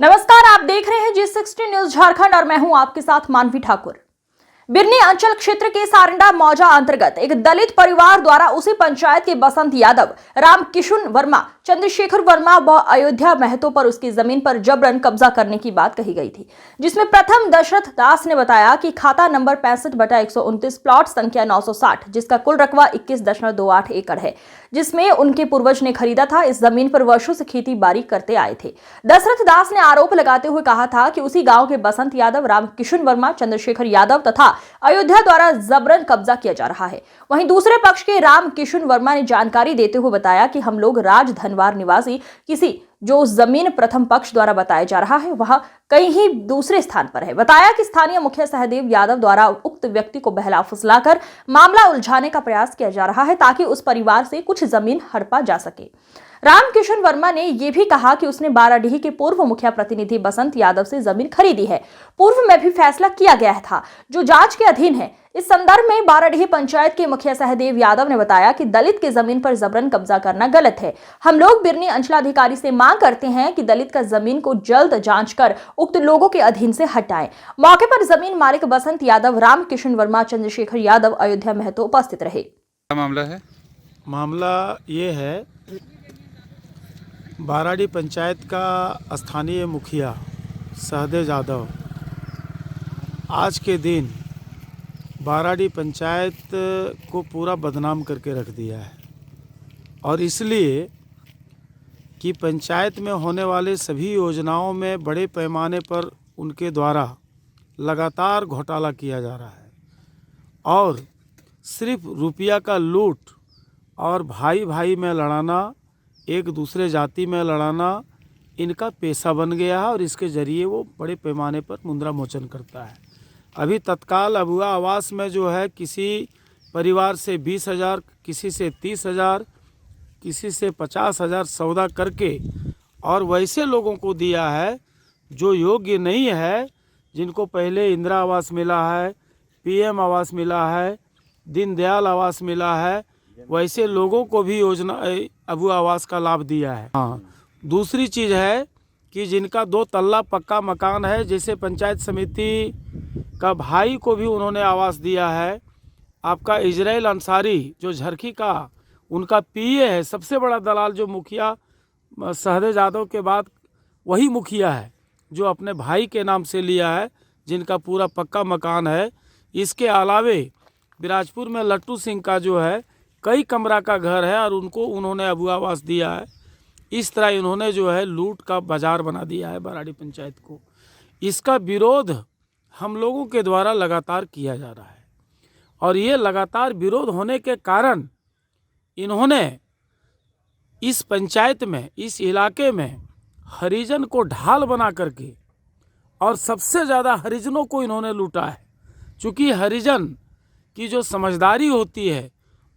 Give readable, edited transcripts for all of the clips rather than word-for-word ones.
नमस्कार, आप देख रहे हैं G60 न्यूज झारखंड और मैं हूं आपके साथ मानवी ठाकुर। बिरनी अंचल क्षेत्र के सारंडा मौजा अंतर्गत एक दलित परिवार द्वारा उसी पंचायत के बसंत यादव, रामकिशुन वर्मा, चंद्रशेखर वर्मा व अयोध्या महतो पर उसकी जमीन पर जबरन कब्जा करने की बात कही गई थी, जिसमें प्रथम दशरथ दास ने बताया कि खाता नंबर 65/129 प्लॉट संख्या 960, जिसका कुल रकबा 21.28 एकड़ है, जिसमें उनके पूर्वज ने खरीदा था। इस जमीन पर वर्षों से खेती बाड़ी करते आए थे। दशरथ दास ने आरोप लगाते हुए कहा था कि उसी गांव के बसंत यादव, रामकिशुन वर्मा, चंद्रशेखर यादव तथा अयोध्या द्वारा जबरन कब्जा किया जा रहा है। वहीं दूसरे पक्ष के रामकिशुन वर्मा ने जानकारी देते हुए बताया कि हम लोग राजधनवार निवासी किसी जो जमीन प्रथम पक्ष द्वारा बताया जा रहा है वह कहीं दूसरे स्थान पर है। बताया कि स्थानीय मुखिया सहदेव यादव द्वारा उक्त व्यक्ति को बहला फुसलाकर मामला उलझाने का प्रयास किया जा रहा है ताकि उस परिवार से कुछ जमीन हड़पा जा सके। रामकिशुन वर्मा ने यह भी कहा कि उसने बाराडीह के पूर्व मुखिया प्रतिनिधि बसंत यादव से जमीन खरीदी है। पूर्व में भी फैसला किया गया था जो जांच के अधीन है। इस संदर्भ में बाराडीह पंचायत के मुखिया सहदेव यादव ने बताया कि दलित के जमीन पर जबरन कब्जा करना गलत है। हम लोग बिरनी अंचलाधिकारी से मांग करते हैं कि दलित का जमीन को जल्द जांच कर उक्त लोगों के अधीन से हटाएं। मौके पर जमीन मालिक बसंत यादव, रामकिशुन वर्मा, चंद्रशेखर यादव, अयोध्या महतो उपस्थित रहे। मामला ये है, बाराडीह पंचायत का स्थानीय मुखिया सहदेव यादव आज के दिन बाराडीह पंचायत को पूरा बदनाम करके रख दिया है, और इसलिए कि पंचायत में होने वाले सभी योजनाओं में बड़े पैमाने पर उनके द्वारा लगातार घोटाला किया जा रहा है और सिर्फ रुपया का लूट और भाई भाई में लड़ाना, एक दूसरे जाति में लड़ाना इनका पेशा बन गया है, और इसके ज़रिए वो बड़े पैमाने पर मुद्रा मोचन करता है। अभी तत्काल अबुआ आवास में जो है किसी परिवार से 20,000, किसी से 30,000, किसी से 50,000 सौदा करके और वैसे लोगों को दिया है जो योग्य नहीं है, जिनको पहले इंदिरा आवास मिला है, PM आवास मिला है, दीनदयाल आवास मिला है, वैसे लोगों को भी योजना अबुआ आवास का लाभ दिया है। हाँ, दूसरी चीज़ है कि जिनका 2 तल्ला पक्का मकान है, जैसे पंचायत समिति का भाई को भी उन्होंने आवास दिया है। आपका इजराइल अंसारी जो झरखी का उनका PA है, सबसे बड़ा दलाल जो मुखिया सहदेव यादव के बाद वही मुखिया है जो अपने भाई के नाम से लिया है, जिनका पूरा पक्का मकान है। इसके अलावे बिराजपुर में लट्टू सिंह का जो है कई कमरा का घर है और उनको उन्होंने अबुआ आवास दिया है। इस तरह इन्होंने जो है लूट का बाजार बना दिया है बाराडीह पंचायत को। इसका विरोध हम लोगों के द्वारा लगातार किया जा रहा है, और ये लगातार विरोध होने के कारण इन्होंने इस पंचायत में, इस इलाके में हरिजन को ढाल बना करके और सबसे ज़्यादा हरिजनों को इन्होंने लूटा है। चूँकि हरिजन की जो समझदारी होती है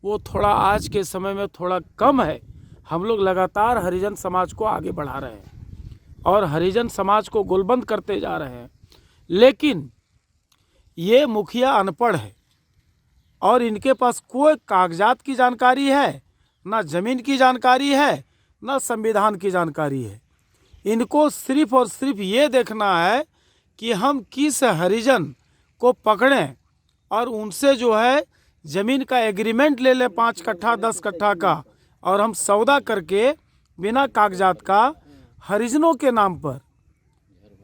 वो थोड़ा आज के समय में थोड़ा कम है। हम लोग लगातार हरिजन समाज को आगे बढ़ा रहे हैं और हरिजन समाज को गोलबंद करते जा रहे हैं, लेकिन ये मुखिया अनपढ़ है और इनके पास कोई कागजात की जानकारी है, ना ज़मीन की जानकारी है, ना संविधान की जानकारी है। इनको सिर्फ और सिर्फ ये देखना है कि हम किस हरिजन को पकड़ें और उनसे जो है ज़मीन का एग्रीमेंट ले ले 5 कट्ठा 10 कट्ठा का, और हम सौदा करके बिना कागजात का हरिजनों के नाम पर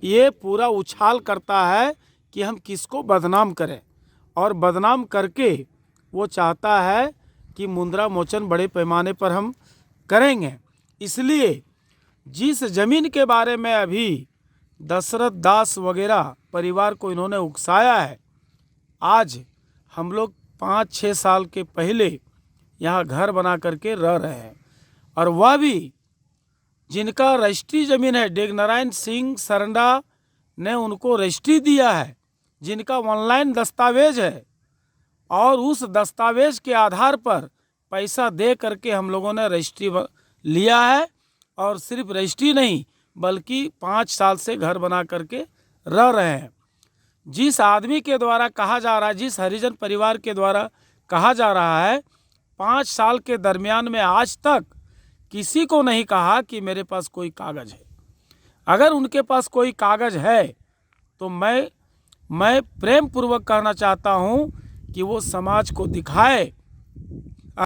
ये पूरा उछाल करता है कि हम किसको बदनाम करें, और बदनाम करके वो चाहता है कि मुद्रा मोचन बड़े पैमाने पर हम करेंगे। इसलिए जिस ज़मीन के बारे में अभी दशरथ दास वगैरह परिवार को इन्होंने उकसाया है, आज हम लोग 5-6 साल के पहले यहाँ घर बना करके रह रहे हैं, और वह भी जिनका रजिस्ट्री ज़मीन है, डेगनारायण सिंह सरंडा ने उनको रजिस्ट्री दिया है, जिनका ऑनलाइन दस्तावेज है, और उस दस्तावेज के आधार पर पैसा दे करके हम लोगों ने रजिस्ट्री लिया है, और सिर्फ रजिस्ट्री नहीं बल्कि 5 साल से घर बना करके रह रहे हैं। जिस आदमी के द्वारा कहा जा रहा है, जिस हरिजन परिवार के द्वारा कहा जा रहा है, 5 साल के दरमियान में आज तक किसी को नहीं कहा कि मेरे पास कोई कागज़ है। अगर उनके पास कोई कागज़ है तो मैं प्रेम पूर्वक कहना चाहता हूँ कि वो समाज को दिखाए